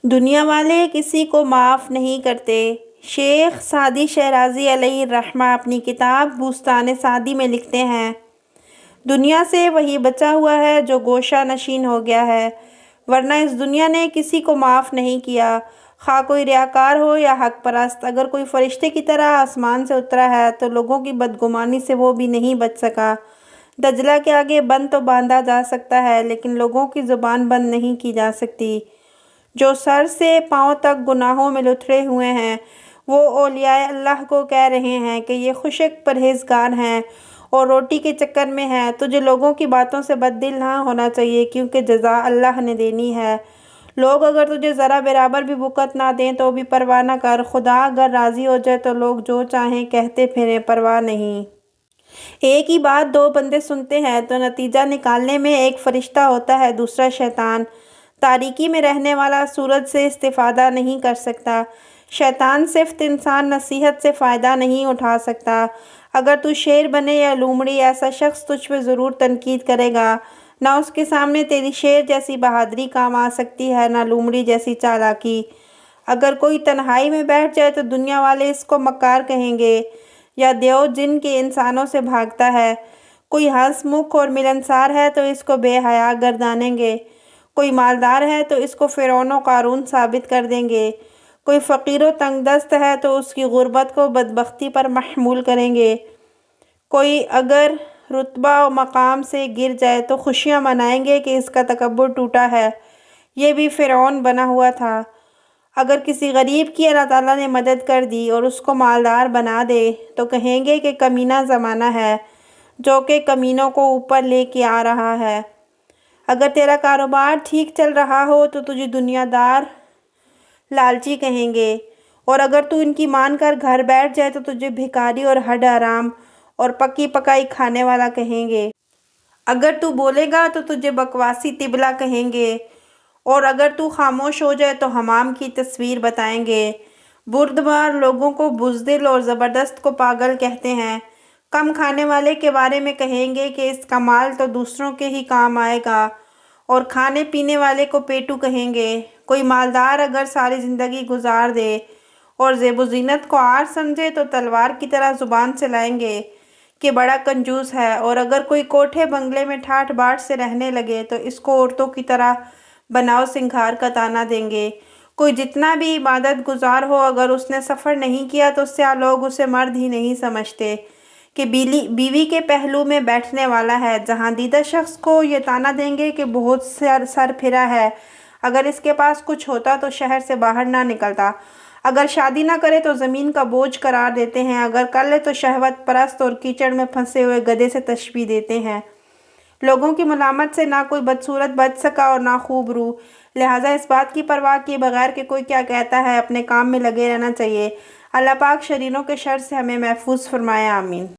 دنیا والے کسی کو معاف نہیں کرتے۔ شیخ سعدی شیرازی علیہ الرحمہ اپنی کتاب بستان سعدی میں لکھتے ہیں، دنیا سے وہی بچا ہوا ہے جو گوشہ نشین ہو گیا ہے، ورنہ اس دنیا نے کسی کو معاف نہیں کیا، خواہ کوئی ریاکار ہو یا حق پرست۔ اگر کوئی فرشتے کی طرح آسمان سے اترا ہے تو لوگوں کی بدگمانی سے وہ بھی نہیں بچ سکا۔ دجلہ کے آگے بند تو باندھا جا سکتا ہے لیکن لوگوں کی زبان بند نہیں کی جا سکتی۔ جو سر سے پاؤں تک گناہوں میں لتھڑے ہوئے ہیں وہ اولیاء اللہ کو کہہ رہے ہیں کہ یہ خشک پرہیزگار ہیں اور روٹی کے چکر میں ہیں۔ تجھے لوگوں کی باتوں سے بددل نہ ہونا چاہیے کیونکہ جزا اللہ نے دینی ہے۔ لوگ اگر تجھے ذرا برابر بھی وقت نہ دیں تو بھی پرواہ نہ کر، خدا اگر راضی ہو جائے تو لوگ جو چاہیں کہتے پھریں، پرواہ نہیں۔ ایک ہی بات دو بندے سنتے ہیں تو نتیجہ نکالنے میں ایک فرشتہ ہوتا ہے، دوسرا شیطان۔ تاریکی میں رہنے والا سورج سے استفادہ نہیں کر سکتا۔ شیطان صفت انسان نصیحت سے فائدہ نہیں اٹھا سکتا۔ اگر تو شیر بنے یا لومڑی، ایسا شخص تجھ پہ ضرور تنقید کرے گا۔ نہ اس کے سامنے تیری شیر جیسی بہادری کام آ سکتی ہے، نہ لومڑی جیسی چالاکی۔ اگر کوئی تنہائی میں بیٹھ جائے تو دنیا والے اس کو مکار کہیں گے یا دیو جن کے انسانوں سے بھاگتا ہے۔ کوئی ہنس مکھ اور ملنسار ہے تو اس کو بے حیا گردانیں گے۔ کوئی مالدار ہے تو اس کو فرعون و قارون ثابت کر دیں گے۔ کوئی فقیر و تنگ دست ہے تو اس کی غربت کو بدبختی پر محمول کریں گے۔ کوئی اگر رتبہ و مقام سے گر جائے تو خوشیاں منائیں گے کہ اس کا تکبر ٹوٹا ہے، یہ بھی فرعون بنا ہوا تھا۔ اگر کسی غریب کی اللہ تعالیٰ نے مدد کر دی اور اس کو مالدار بنا دے تو کہیں گے کہ کمینہ زمانہ ہے جو کہ کمینوں کو اوپر لے کے آ رہا ہے۔ اگر تیرا کاروبار ٹھیک چل رہا ہو تو تجھے دنیا دار لالچی کہیں گے، اور اگر تو ان کی مان کر گھر بیٹھ جائے تو تجھے بھکاری اور ہڈ حرام اور پکی پکائی کھانے والا کہیں گے۔ اگر تو بولے گا تو تجھے بکواسی طبلہ کہیں گے، اور اگر تو خاموش ہو جائے تو حمام کی تصویر بتائیں گے۔ بردبار لوگوں کو بزدل اور زبردست کو پاگل کہتے ہیں۔ کم کھانے والے کے بارے میں کہیں گے کہ اس کا مال تو دوسروں کے ہی کام آئے گا، اور کھانے پینے والے کو پیٹو کہیں گے۔ کوئی مالدار اگر ساری زندگی گزار دے اور زیب و زینت کو عار سمجھے تو تلوار کی طرح زبان چلائیں گے کہ بڑا کنجوس ہے، اور اگر کوئی کوٹھے بنگلے میں ٹھاٹھ باٹھ سے رہنے لگے تو اس کو عورتوں کی طرح بناؤ سنگھار کا طعنہ دیں گے۔ کوئی جتنا بھی عبادت گزار ہو اگر اس نے سفر نہیں کیا تو سیاہ لوگ اسے مرد ہی نہیں سمجھتے کہ بیوی کے پہلو میں بیٹھنے والا ہے۔ جہاں دیدہ شخص کو یہ طعنہ دیں گے کہ بہت سر پھرا ہے، اگر اس کے پاس کچھ ہوتا تو شہر سے باہر نہ نکلتا، اگر شادی نہ کرے تو زمین کا بوجھ قرار دیتے ہیں، اگر کر لے تو شہوت پرست اور کیچڑ میں پھنسے ہوئے گدھے سے تشبیہ دیتے ہیں۔ لوگوں کی ملامت سے نہ کوئی بدصورت بچ سکا اور نہ خوب رو، لہٰذا اس بات کی پرواہ کیے بغیر کہ کوئی کیا کہتا ہے اپنے کام میں لگے رہنا چاہیے۔ اللہ پاک شریروں کے شر سے ہمیں محفوظ فرمائے، آمین۔